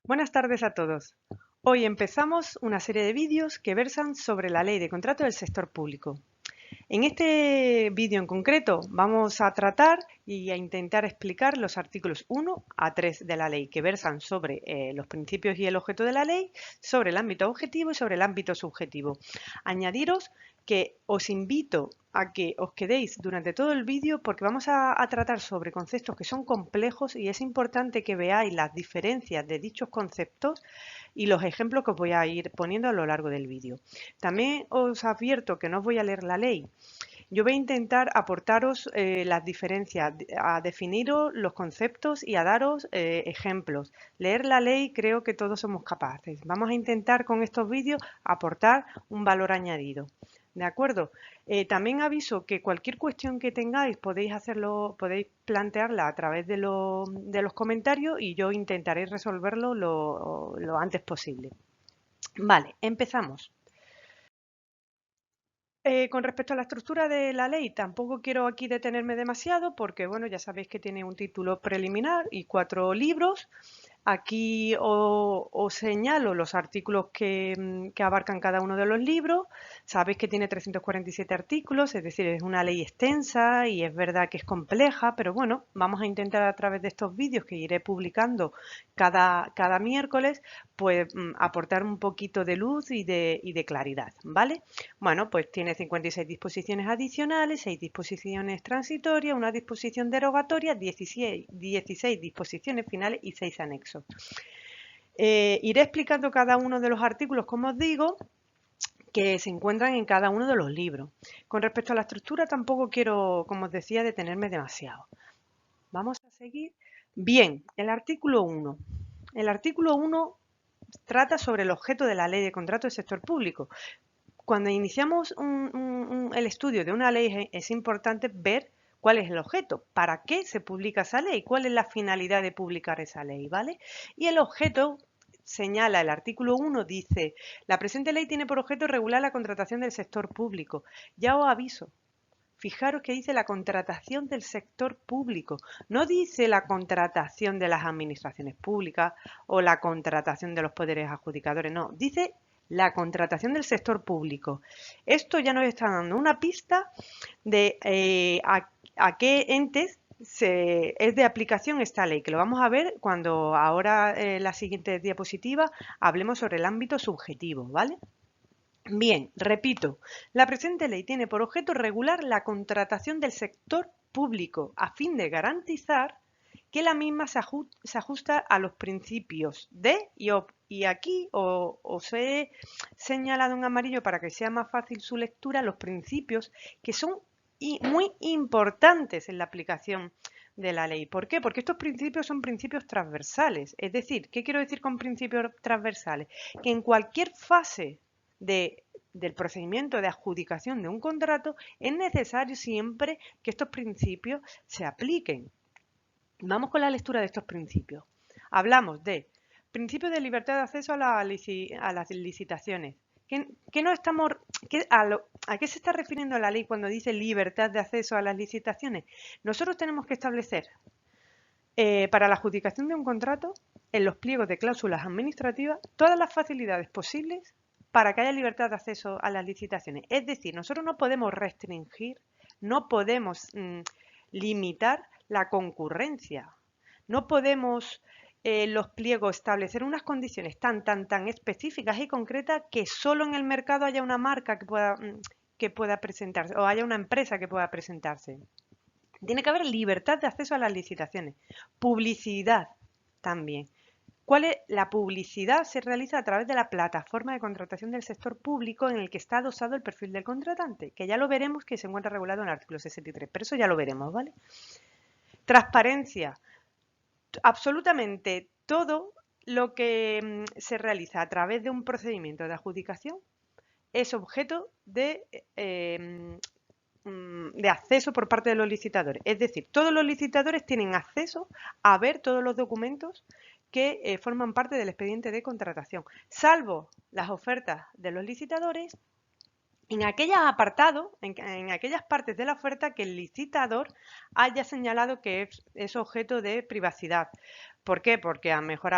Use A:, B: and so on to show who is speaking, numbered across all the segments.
A: Buenas tardes a todos. Hoy empezamos una serie de vídeos que versan sobre la ley de contrato del sector público. En este vídeo en concreto vamos a tratar y a intentar explicar los artículos 1 a 3 de la ley que versan sobre los principios y el objeto de la ley, sobre el ámbito objetivo y sobre el ámbito subjetivo. Añadiros que os invito a que os quedéis durante todo el vídeo porque vamos a tratar sobre conceptos que son complejos y es importante que veáis las diferencias de dichos conceptos y los ejemplos que os voy a ir poniendo a lo largo del vídeo. También os advierto que no os voy a leer la ley. Yo voy a intentar aportaros las diferencias, a definiros los conceptos y a daros ejemplos. Leer la ley creo que todos somos capaces. Vamos a intentar con estos vídeos aportar un valor añadido. ¿De acuerdo? También aviso que cualquier cuestión que tengáis podéis plantearla a través de los comentarios y yo intentaré resolverlo lo antes posible. Vale, empezamos. Con respecto a la estructura de la ley, tampoco quiero aquí detenerme demasiado porque, bueno, ya sabéis que tiene un título preliminar y 4 libros. Aquí os señalo los artículos que abarcan cada uno de los libros. Sabéis que tiene 347 artículos, es decir, es una ley extensa y es verdad que es compleja, pero bueno, vamos a intentar a través de estos vídeos que iré publicando cada miércoles, pues aportar un poquito de luz y de claridad, ¿vale? Bueno, pues tiene 56 disposiciones adicionales, 6 disposiciones transitorias, una disposición derogatoria, 16 disposiciones finales y 6 anexos. Iré explicando cada uno de los artículos, como os digo, que se encuentran en cada uno de los libros. Con respecto a la estructura, tampoco quiero, como os decía, detenerme demasiado. Vamos a seguir. Bien, el artículo 1. El artículo 1 trata sobre el objeto de la ley de contrato del sector público. Cuando iniciamos el estudio de una ley es importante ver cuál es el objeto, para qué se publica esa ley, cuál es la finalidad de publicar esa ley, ¿vale? Y el objeto señala el artículo 1, dice, la presente ley tiene por objeto regular la contratación del sector público. Ya os aviso, fijaros que dice la contratación del sector público, no dice la contratación de las administraciones públicas o la contratación de los poderes adjudicadores, no, dice la contratación del sector público. Esto ya nos está dando una pista de a qué entes es de aplicación esta ley, que lo vamos a ver cuando ahora en la siguiente diapositiva hablemos sobre el ámbito subjetivo, ¿vale? Bien, repito, la presente ley tiene por objeto regular la contratación del sector público a fin de garantizar que la misma se ajusta a los principios de, y aquí os he señalado en amarillo para que sea más fácil su lectura, los principios que son muy importantes en la aplicación de la ley. ¿Por qué? Porque estos principios son principios transversales. Es decir, ¿qué quiero decir con principios transversales? Que en cualquier fase del procedimiento de adjudicación de un contrato es necesario siempre que estos principios se apliquen. Vamos con la lectura de estos principios. Hablamos de principio de libertad de acceso a las licitaciones. No estamos, ¿A qué se está refiriendo la ley cuando dice libertad de acceso a las licitaciones? Nosotros tenemos que establecer para la adjudicación de un contrato, en los pliegos de cláusulas administrativas, todas las facilidades posibles para que haya libertad de acceso a las licitaciones. Es decir, nosotros no podemos restringir, no podemos limitar la concurrencia. No podemos los pliegos establecer unas condiciones tan específicas y concretas que solo en el mercado haya una marca que pueda presentarse o haya una empresa que pueda presentarse. Tiene que haber libertad de acceso a las licitaciones. Publicidad también. ¿Cuál es? La publicidad se realiza a través de la plataforma de contratación del sector público en el que está adosado el perfil del contratante, que ya lo veremos que se encuentra regulado en el artículo 63, pero eso ya lo veremos, ¿vale? Transparencia. Absolutamente todo lo que se realiza a través de un procedimiento de adjudicación es objeto de acceso por parte de los licitadores. Es decir, todos los licitadores tienen acceso a ver todos los documentos que forman parte del expediente de contratación, salvo las ofertas de los licitadores en aquellos apartados, en aquellas partes de la oferta que el licitador haya señalado que es objeto de privacidad. ¿Por qué? Porque a lo mejor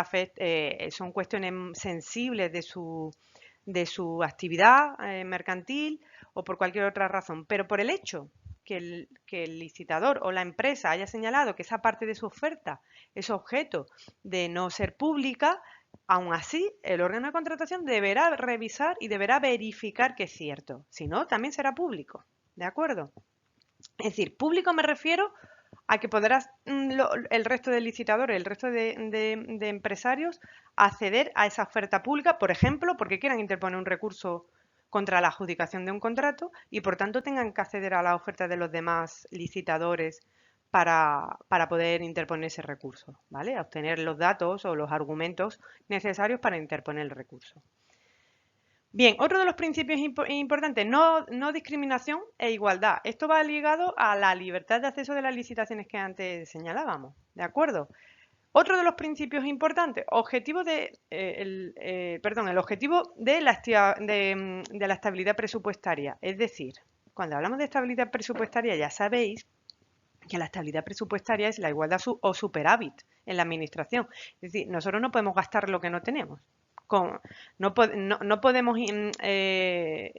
A: son cuestiones sensibles de su actividad mercantil o por cualquier otra razón. Pero por el hecho que el licitador o la empresa haya señalado que esa parte de su oferta es objeto de no ser pública, aún así el órgano de contratación deberá revisar y deberá verificar que es cierto. Si no, también será público. ¿De acuerdo? Es decir, público me refiero a que podrás el resto de licitadores, el resto de empresarios acceder a esa oferta pública, por ejemplo, porque quieran interponer un recurso contra la adjudicación de un contrato y por tanto tengan que acceder a la oferta de los demás licitadores para poder interponer ese recurso, ¿vale? A obtener los datos o los argumentos necesarios para interponer el recurso. Bien, otro de los principios importantes, no discriminación e igualdad. Esto va ligado a la libertad de acceso de las licitaciones que antes señalábamos, ¿de acuerdo? Otro de los principios importantes, el objetivo de la estabilidad presupuestaria. Es decir, cuando hablamos de estabilidad presupuestaria ya sabéis que la estabilidad presupuestaria es la igualdad o superávit en la administración. Es decir, nosotros no podemos gastar lo que no tenemos. No podemos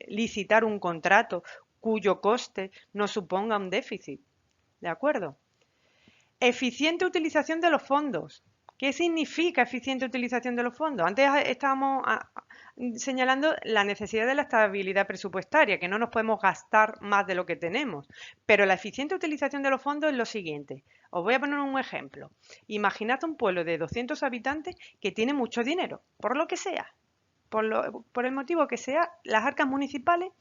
A: licitar un contrato cuyo coste nos suponga un déficit. ¿De acuerdo? Eficiente utilización de los fondos. ¿Qué significa eficiente utilización de los fondos? Antes estábamos señalando la necesidad de la estabilidad presupuestaria, que no nos podemos gastar más de lo que tenemos. Pero la eficiente utilización de los fondos es lo siguiente. Os voy a poner un ejemplo. Imaginad un pueblo de 200 habitantes que tiene mucho dinero, por lo que sea. Por el motivo que sea, las arcas municipales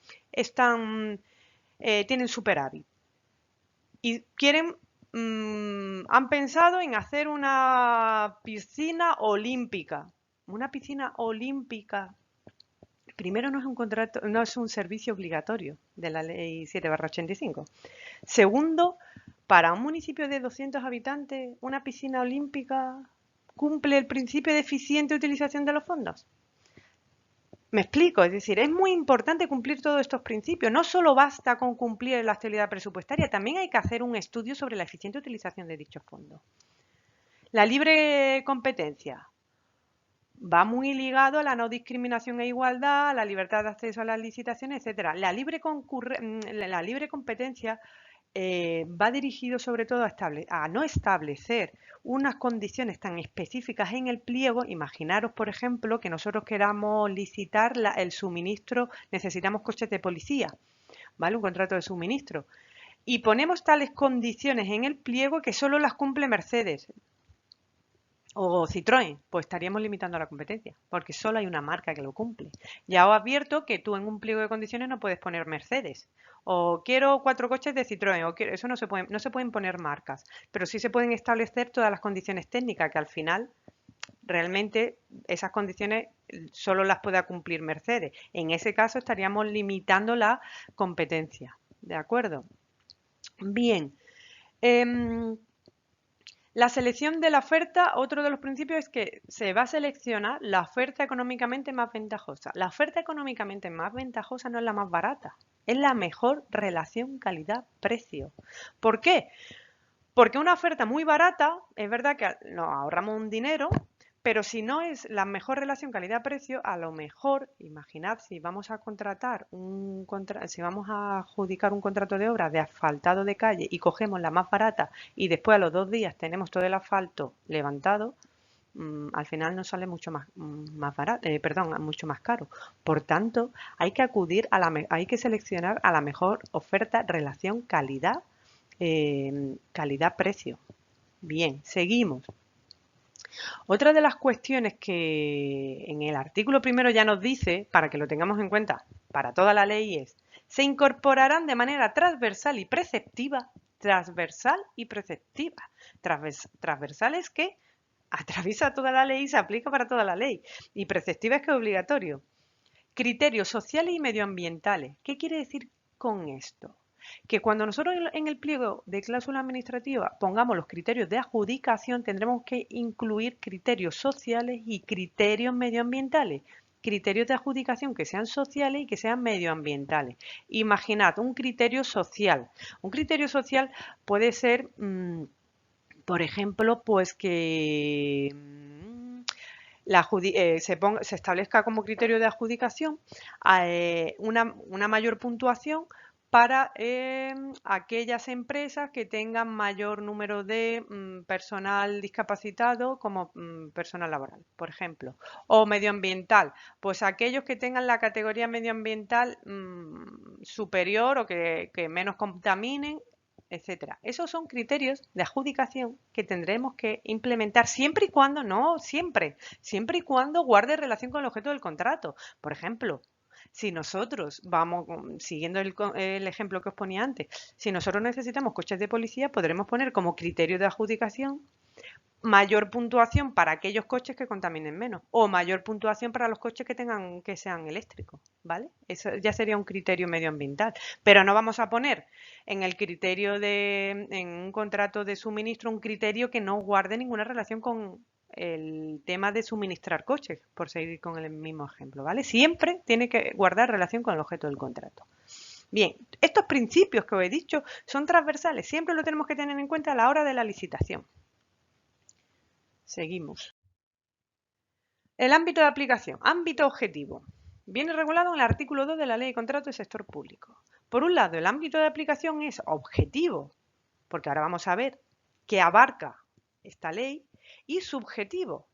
A: tienen superávit y han pensado en hacer una piscina olímpica. Una piscina olímpica, primero, no es un contrato, no es un servicio obligatorio de la ley 7/85. Segundo, para un municipio de 200 habitantes, una piscina olímpica cumple el principio de eficiente utilización de los fondos. Me explico, es decir, es muy importante cumplir todos estos principios. No solo basta con cumplir la estabilidad presupuestaria, también hay que hacer un estudio sobre la eficiente utilización de dichos fondos. La libre competencia va muy ligado a la no discriminación e igualdad, a la libertad de acceso a las licitaciones, etc. La libre competencia va dirigido sobre todo a no establecer unas condiciones tan específicas en el pliego. Imaginaros, por ejemplo, que nosotros queramos licitar el suministro, necesitamos coches de policía, ¿vale? Un contrato de suministro. Y ponemos tales condiciones en el pliego que solo las cumple Mercedes o Citroën, pues estaríamos limitando la competencia, porque solo hay una marca que lo cumple. Ya os advierto que tú en un pliego de condiciones no puedes poner Mercedes, o quiero 4 coches de Citroën, eso no se pueden poner marcas, pero sí se pueden establecer todas las condiciones técnicas, que al final realmente esas condiciones solo las pueda cumplir Mercedes. En ese caso estaríamos limitando la competencia, ¿de acuerdo? Bien. La selección de la oferta, otro de los principios es que se va a seleccionar la oferta económicamente más ventajosa. La oferta económicamente más ventajosa no es la más barata, es la mejor relación calidad-precio. ¿Por qué? Porque una oferta muy barata, es verdad que nos ahorramos un dinero, pero si no es la mejor relación calidad-precio, a lo mejor, imaginad si vamos a si vamos a adjudicar un contrato de obra de asfaltado de calle y cogemos la más barata y después a los 2 días tenemos todo el asfalto levantado, al final nos sale mucho más barato, mucho más caro. Por tanto, hay que hay que seleccionar a la mejor oferta relación calidad-precio. Bien, seguimos. Otra de las cuestiones que en el artículo primero ya nos dice, para que lo tengamos en cuenta para toda la ley, es: se incorporarán de manera transversal y preceptiva. Transversal es que atraviesa toda la ley y se aplica para toda la ley. Y preceptiva es que es obligatorio. Criterios sociales y medioambientales. ¿Qué quiere decir con esto? Que cuando nosotros en el pliego de cláusula administrativa pongamos los criterios de adjudicación, tendremos que incluir criterios sociales y criterios medioambientales. Criterios de adjudicación que sean sociales y que sean medioambientales. Imaginad un criterio social. Un criterio social puede ser, Por ejemplo, pues que se establezca como criterio de adjudicación una mayor puntuación para aquellas empresas que tengan mayor número de personal discapacitado como personal laboral, por ejemplo. O medioambiental, pues aquellos que tengan la categoría medioambiental superior o que menos contaminen, etcétera. Esos son criterios de adjudicación que tendremos que implementar siempre y cuando, no siempre, siempre y cuando guarde relación con el objeto del contrato. Por ejemplo, si nosotros vamos, siguiendo el ejemplo que os ponía antes, si nosotros necesitamos coches de policía, podremos poner como criterio de adjudicación mayor puntuación para aquellos coches que contaminen menos o mayor puntuación para los coches que sean eléctricos, ¿vale? Eso ya sería un criterio medioambiental, pero no vamos a poner en el criterio en un contrato de suministro un criterio que no guarde ninguna relación con el tema de suministrar coches, por seguir con el mismo ejemplo, ¿vale? Siempre tiene que guardar relación con el objeto del contrato. Bien, estos principios que os he dicho son transversales, siempre lo tenemos que tener en cuenta a la hora de la licitación. Seguimos. El ámbito de aplicación, ámbito objetivo. Viene regulado en el artículo 2 de la Ley de Contratos del Sector Público. Por un lado, el ámbito de aplicación es objetivo, porque ahora vamos a ver qué abarca esta ley, y subjetivo,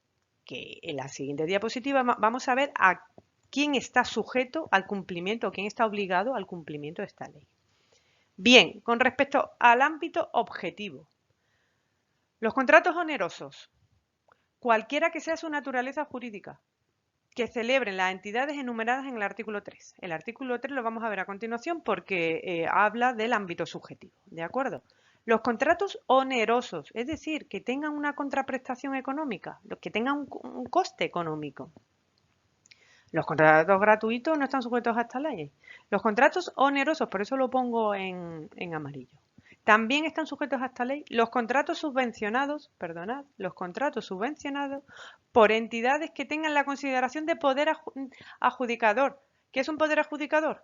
A: que en la siguiente diapositiva vamos a ver a quién está sujeto al cumplimiento o quién está obligado al cumplimiento de esta ley. Bien, con respecto al ámbito objetivo, los contratos onerosos, cualquiera que sea su naturaleza jurídica, que celebren las entidades enumeradas en el artículo 3. El artículo 3 lo vamos a ver a continuación porque habla del ámbito subjetivo, ¿de acuerdo? Los contratos onerosos, es decir, que tengan una contraprestación económica, que tengan un coste económico. Los contratos gratuitos no están sujetos a esta ley. Los contratos onerosos, por eso lo pongo en amarillo. También están sujetos a esta ley los contratos subvencionados, perdonad, los contratos subvencionados por entidades que tengan la consideración de poder adjudicador. ¿Qué es un poder adjudicador?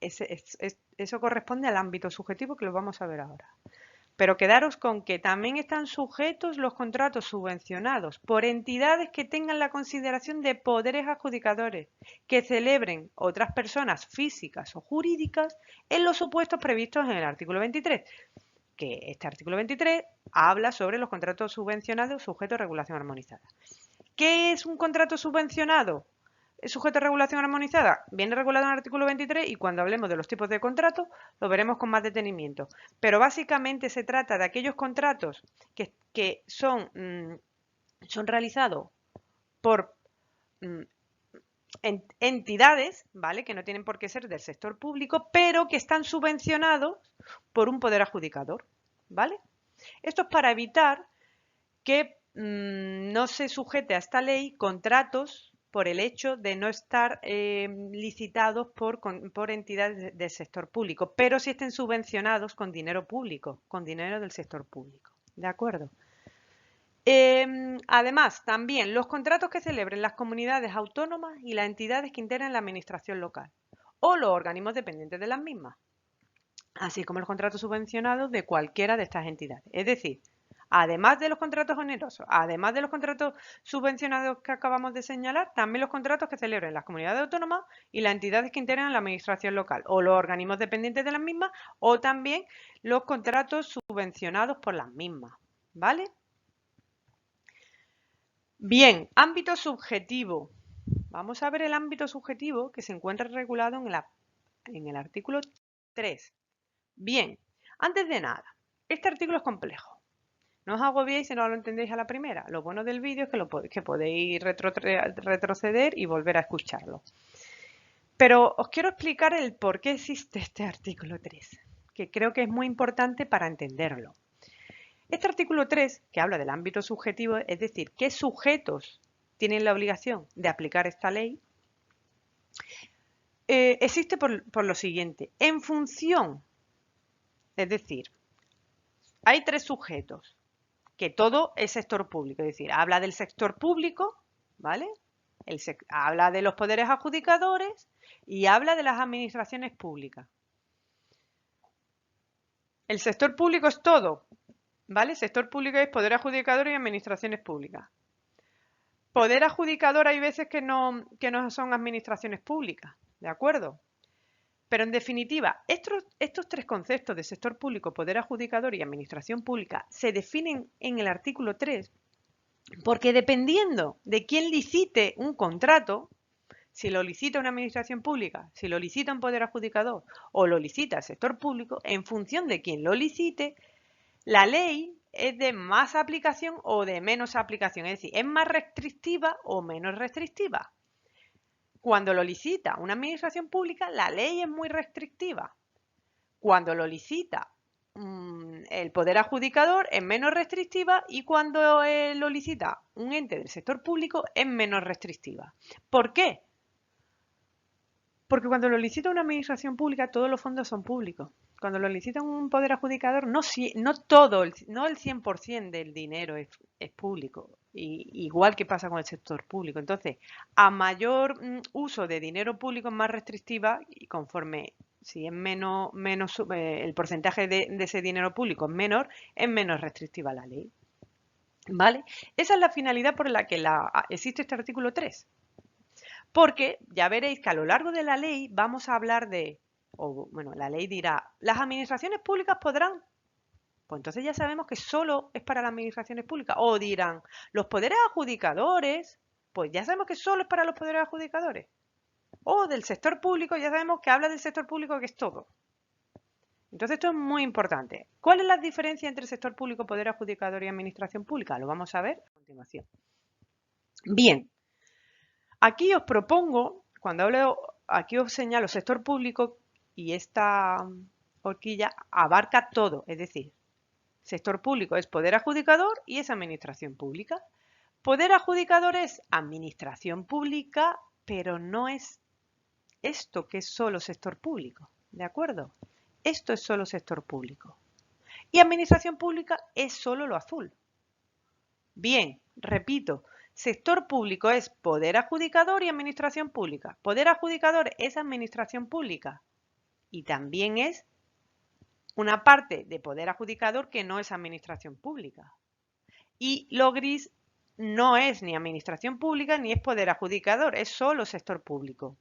A: Eso corresponde al ámbito subjetivo que lo vamos a ver ahora. Pero quedaros con que también están sujetos los contratos subvencionados por entidades que tengan la consideración de poderes adjudicadores, que celebren otras personas físicas o jurídicas en los supuestos previstos en el artículo 23, que este artículo 23 habla sobre los contratos subvencionados sujetos a regulación armonizada. ¿Qué es un contrato subvencionado? Sujeto a regulación armonizada, viene regulado en el artículo 23 y cuando hablemos de los tipos de contratos lo veremos con más detenimiento. Pero básicamente se trata de aquellos contratos que son realizados por entidades, ¿vale? Que no tienen por qué ser del sector público, pero que están subvencionados por un poder adjudicador, ¿vale? Esto es para evitar que no se sujete a esta ley contratos por el hecho de no estar licitados por entidades del sector público, pero sí estén subvencionados con dinero público, con dinero del sector público. ¿De acuerdo? Además, también los contratos que celebren las comunidades autónomas y las entidades que integran la administración local o los organismos dependientes de las mismas, así como los contratos subvencionados de cualquiera de estas entidades. Es decir, además de los contratos onerosos, además de los contratos subvencionados que acabamos de señalar, también los contratos que celebren las comunidades autónomas y las entidades que integran la administración local o los organismos dependientes de las mismas o también los contratos subvencionados por las mismas, ¿vale? Bien, ámbito subjetivo. Vamos a ver el ámbito subjetivo que se encuentra regulado en el artículo 3. Bien, antes de nada, este artículo es complejo. No os agobiéis si no lo entendéis a la primera. Lo bueno del vídeo es que podéis retroceder y volver a escucharlo. Pero os quiero explicar el por qué existe este artículo 3, que creo que es muy importante para entenderlo. Este artículo 3, que habla del ámbito subjetivo, es decir, qué sujetos tienen la obligación de aplicar esta ley, existe por lo siguiente. En función, es decir, hay tres sujetos, que todo es sector público, es decir, habla del sector público, ¿vale? Habla de los poderes adjudicadores y habla de las administraciones públicas. El sector público es todo. ¿vale? Sector público es poder adjudicador y administraciones públicas. Poder adjudicador hay veces que no son administraciones públicas, ¿de acuerdo? Pero en definitiva, estos tres conceptos de sector público, poder adjudicador y administración pública se definen en el artículo 3 porque dependiendo de quién licite un contrato, si lo licita una administración pública, si lo licita un poder adjudicador o lo licita el sector público, en función de quién lo licite, la ley es de más aplicación o de menos aplicación, es decir, es más restrictiva o menos restrictiva. Cuando lo licita una administración pública, la ley es muy restrictiva. Cuando lo licita el poder adjudicador es menos restrictiva y cuando lo licita un ente del sector público es menos restrictiva. ¿Por qué? Porque cuando lo licita una administración pública todos los fondos son públicos. Cuando lo licita un poder adjudicador no todo, no el 100% del dinero es público. Igual que pasa con el sector público. Entonces, a mayor uso de dinero público es más restrictiva y conforme si es menos el porcentaje de ese dinero público es menos restrictiva la ley. ¿Vale? Esa es la finalidad por la que existe este artículo 3. Porque ya veréis que a lo largo de la ley vamos a hablar la ley dirá, las administraciones públicas podrán. Pues entonces ya sabemos que solo es para las administraciones públicas. O dirán, los poderes adjudicadores, pues ya sabemos que solo es para los poderes adjudicadores. O del sector público, ya sabemos que habla del sector público que es todo. Entonces esto es muy importante. ¿Cuál es la diferencia entre sector público, poder adjudicador y administración pública? Lo vamos a ver a continuación. Bien, aquí os propongo, aquí os señalo sector público y esta horquilla abarca todo, es decir, sector público es poder adjudicador y es administración pública. Poder adjudicador es administración pública, pero no es esto que es solo sector público, ¿de acuerdo? Esto es solo sector público. Y administración pública es solo lo azul. Bien, repito, sector público es poder adjudicador y administración pública. Poder adjudicador es administración pública y también es una parte de poder adjudicador que no es administración pública. Y lo gris no es ni administración pública ni es poder adjudicador, es solo sector público.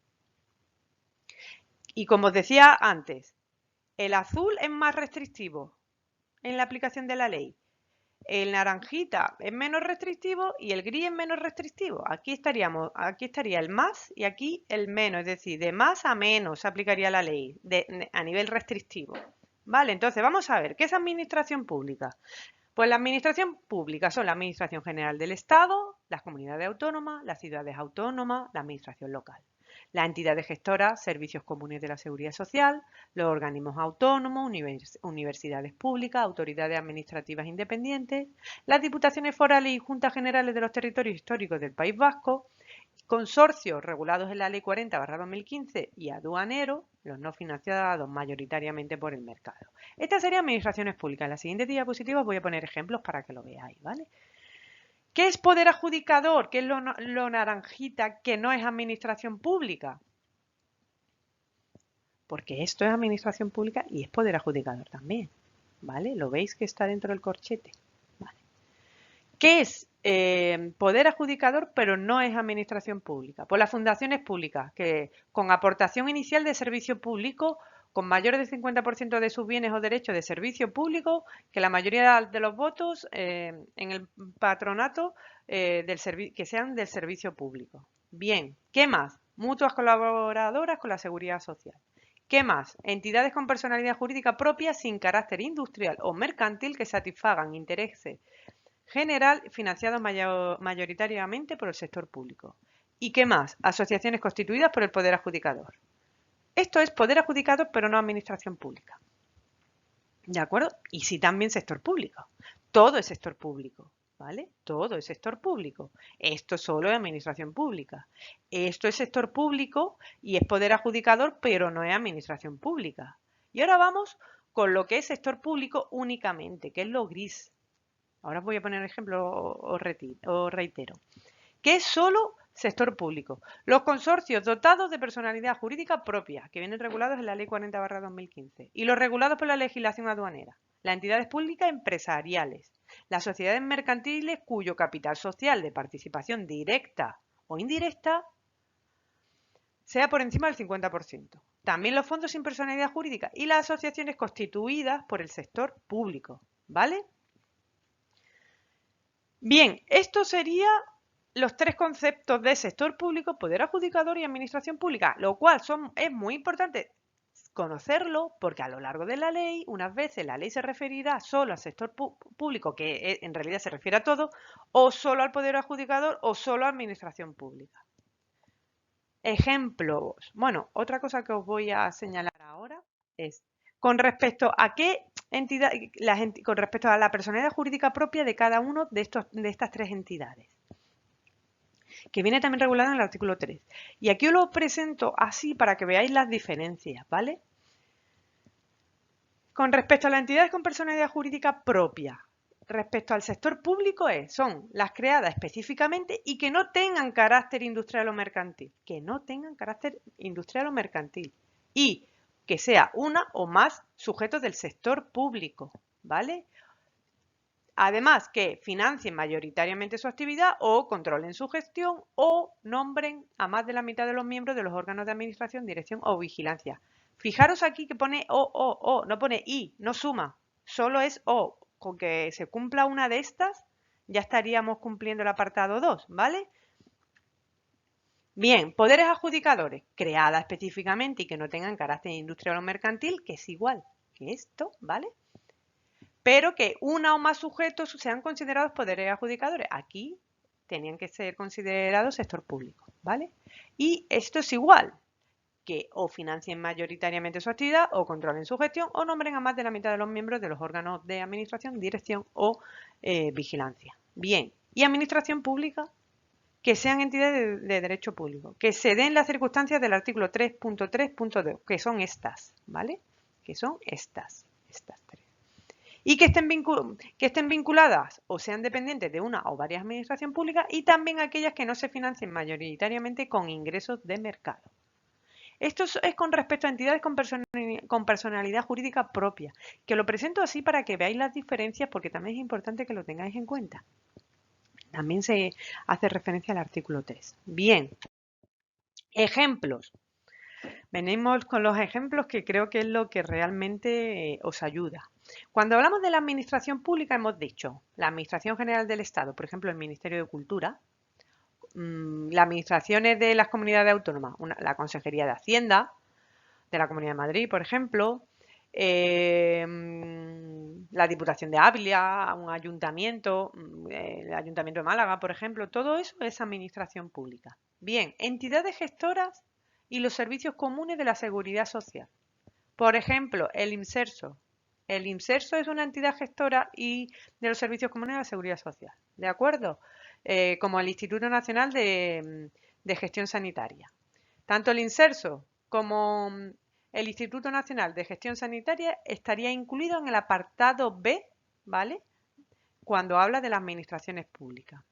A: Y como os decía antes, el azul es más restrictivo en la aplicación de la ley. El naranjita es menos restrictivo y el gris es menos restrictivo. Aquí estaría el más y aquí el menos, es decir, de más a menos se aplicaría la ley a nivel restrictivo. Vale, entonces vamos a ver, ¿qué es administración pública? Pues la administración pública son la administración general del Estado, las comunidades autónomas, las ciudades autónomas, la administración local. Las entidades gestoras, servicios comunes de la seguridad social, los organismos autónomos, universidades públicas, autoridades administrativas independientes, las diputaciones forales y juntas generales de los territorios históricos del País Vasco, consorcios regulados en la Ley 40/2015 y aduaneros, los no financiados mayoritariamente por el mercado. Estas serían administraciones públicas. En la siguiente diapositiva os voy a poner ejemplos para que lo veáis, ¿vale? ¿Qué es poder adjudicador? ¿Qué es lo naranjita que no es administración pública? Porque esto es administración pública y es poder adjudicador también, ¿vale? Lo veis que está dentro del corchete, ¿vale? ¿Qué es poder adjudicador pero no es administración pública? Pues las fundaciones públicas que con aportación inicial de servicio público con mayor del 50% de sus bienes o derechos de servicio público, que la mayoría de los votos en el patronato que sean del servicio público. Bien, ¿qué más? Mutuas colaboradoras con la seguridad social. ¿Qué más? Entidades con personalidad jurídica propia sin carácter industrial o mercantil que satisfagan intereses general financiados mayoritariamente por el sector público. ¿Y qué más? Asociaciones constituidas por el poder adjudicador. Esto es poder adjudicador, pero no administración pública. ¿De acuerdo? Y sí también sector público. Todo es sector público, ¿vale? Todo es sector público. Esto solo es administración pública. Esto es sector público y es poder adjudicador, pero no es administración pública. Y ahora vamos con lo que es sector público únicamente, que es lo gris. Ahora os voy a poner un ejemplo o reitero. Que es solo sector público. Los consorcios dotados de personalidad jurídica propia, que vienen regulados en la Ley 40/2015, y los regulados por la legislación aduanera. las entidades públicas empresariales, las sociedades mercantiles cuyo capital social de participación directa o indirecta sea por encima del 50%. También los fondos sin personalidad jurídica y las asociaciones constituidas por el sector público, ¿vale? Bien, esto sería los tres conceptos de sector público, poder adjudicador y administración pública, lo cual es muy importante conocerlo porque a lo largo de la ley, unas veces la ley se referirá solo al sector público, que en realidad se refiere a todo, o solo al poder adjudicador o solo a administración pública. Ejemplos. Bueno, otra cosa que os voy a señalar ahora es con respecto a qué entidad, con respecto a la personalidad jurídica propia de cada uno de estas tres entidades, que viene también regulada en el artículo 3. Y aquí os lo presento así para que veáis las diferencias, ¿vale? Con respecto a las entidades con personalidad jurídica propia, respecto al sector público son las creadas específicamente y que no tengan carácter industrial o mercantil. Que no tengan carácter industrial o mercantil. Y que sea una o más sujetos del sector público, ¿vale? Además, que financien mayoritariamente su actividad o controlen su gestión o nombren a más de la mitad de los miembros de los órganos de administración, dirección o vigilancia. Fijaros aquí que pone o, no pone y, no suma, solo es o. Con que se cumpla una de estas, ya estaríamos cumpliendo el apartado 2, ¿vale? Bien, poderes adjudicadores, creada específicamente y que no tengan carácter industrial o mercantil, que es igual que esto, ¿vale? Pero que una o más sujetos sean considerados poderes adjudicadores. Aquí tenían que ser considerados sector público, ¿vale? Y esto es igual, que o financien mayoritariamente su actividad, o controlen su gestión, o nombren a más de la mitad de los miembros de los órganos de administración, dirección o vigilancia. Bien, ¿y administración pública? Que sean entidades de derecho público, que se den las circunstancias del artículo 3.3.2, que son estas, ¿vale? Que son estas tres. Y que estén vinculadas o sean dependientes de una o varias administraciones públicas y también aquellas que no se financien mayoritariamente con ingresos de mercado. Esto es con respecto a entidades con personalidad jurídica propia, que lo presento así para que veáis las diferencias porque también es importante que lo tengáis en cuenta. También se hace referencia al artículo 3. Bien, ejemplos. Venimos con los ejemplos que creo que es lo que realmente os ayuda. Cuando hablamos de la administración pública hemos dicho la Administración General del Estado, por ejemplo el Ministerio de Cultura, las administraciones de las comunidades autónomas, la Consejería de Hacienda de la Comunidad de Madrid, por ejemplo, la Diputación de Ávila, un ayuntamiento, el Ayuntamiento de Málaga, por ejemplo, todo eso es administración pública. Bien, entidades gestoras y los servicios comunes de la seguridad social. Por ejemplo, el IMSERSO. El IMSERSO es una entidad gestora y de los servicios comunes de la seguridad social, ¿de acuerdo? Como el Instituto Nacional de Gestión Sanitaria. Tanto el IMSERSO como el Instituto Nacional de Gestión Sanitaria estaría incluido en el apartado B, ¿vale? Cuando habla de las administraciones públicas.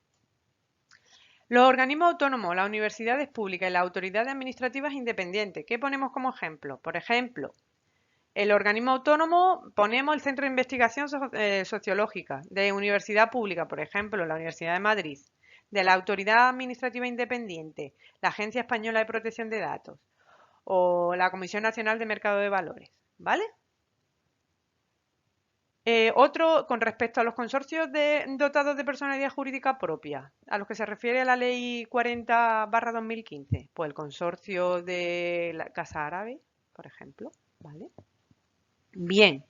A: Los organismos autónomos, las universidades públicas y las autoridades administrativas independientes. ¿Qué ponemos como ejemplo? Por ejemplo, el organismo autónomo ponemos el Centro de Investigación Sociológica de Universidad Pública, por ejemplo, la Universidad de Madrid, de la Autoridad Administrativa Independiente, la Agencia Española de Protección de Datos o la Comisión Nacional de Mercado de Valores, ¿vale? Otro, con respecto a los consorcios dotados de personalidad jurídica propia, a los que se refiere a la Ley 40/2015, pues el consorcio de la Casa Árabe, por ejemplo, ¿vale? Bien.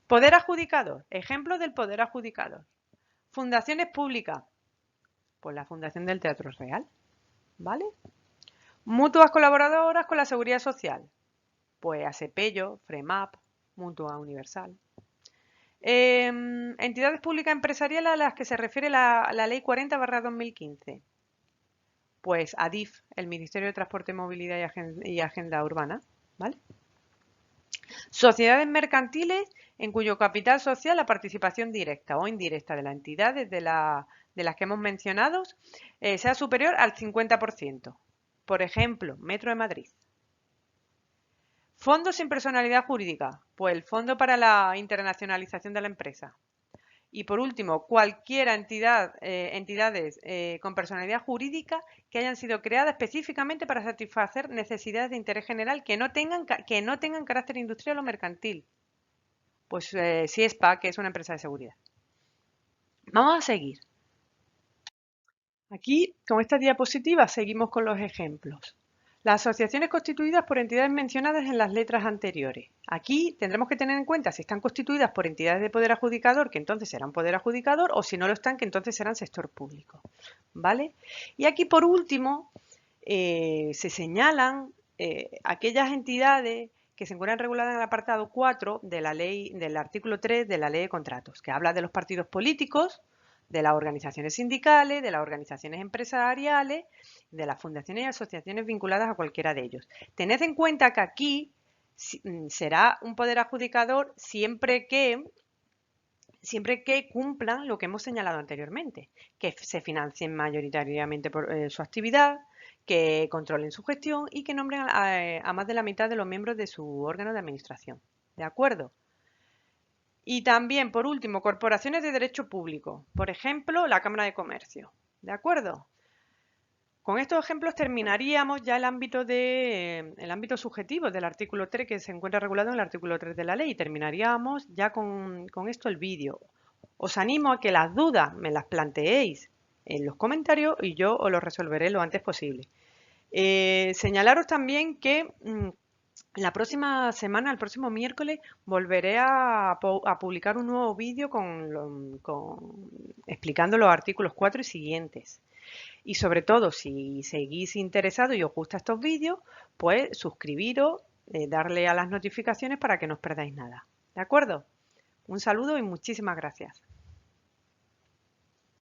A: Poder adjudicador. Ejemplo del poder adjudicador. Fundaciones públicas. Pues la Fundación del Teatro Real, ¿vale? Mutuas colaboradoras con la Seguridad Social. Pues ASEPELLO, FREMAP, Mutua Universal. Entidades públicas empresariales a las que se refiere la Ley 40/2015. Pues ADIF, el Ministerio de Transporte, Movilidad y Agenda Urbana, ¿vale? Sociedades mercantiles en cuyo capital social la participación directa o indirecta de la entidad de las que hemos mencionado sea superior al 50%. Por ejemplo, Metro de Madrid. Fondo sin personalidad jurídica, pues el Fondo para la Internacionalización de la Empresa. Y por último, cualquier entidades con personalidad jurídica que hayan sido creadas específicamente para satisfacer necesidades de interés general que no tengan carácter industrial o mercantil. Pues SIESPA, que es una empresa de seguridad. Vamos a seguir. Aquí, con esta diapositiva, seguimos con los ejemplos. Las asociaciones constituidas por entidades mencionadas en las letras anteriores. Aquí tendremos que tener en cuenta si están constituidas por entidades de poder adjudicador, que entonces serán poder adjudicador, o si no lo están, que entonces serán sector público. ¿Vale? Y aquí, por último, se señalan aquellas entidades que se encuentran reguladas en el apartado 4 de la ley, del artículo 3 de la Ley de Contratos, que habla de los partidos políticos, de las organizaciones sindicales, de las organizaciones empresariales, de las fundaciones y asociaciones vinculadas a cualquiera de ellos. Tened en cuenta que aquí será un poder adjudicador siempre que cumplan lo que hemos señalado anteriormente, que se financien mayoritariamente por su actividad, que controlen su gestión y que nombren a más de la mitad de los miembros de su órgano de administración. ¿De acuerdo? Y también, por último, corporaciones de derecho público, por ejemplo, la Cámara de Comercio. ¿De acuerdo? Con estos ejemplos terminaríamos ya el ámbito subjetivo del artículo 3 que se encuentra regulado en el artículo 3 de la ley. Y terminaríamos ya con esto el vídeo. Os animo a que las dudas me las planteéis en los comentarios y yo os los resolveré lo antes posible. Señalaros también que la próxima semana, el próximo miércoles, volveré a publicar un nuevo vídeo explicando los artículos 4 y siguientes. Y sobre todo, si seguís interesados y os gustan estos vídeos, pues suscribiros, darle a las notificaciones para que no os perdáis nada. ¿De acuerdo? Un saludo y muchísimas gracias.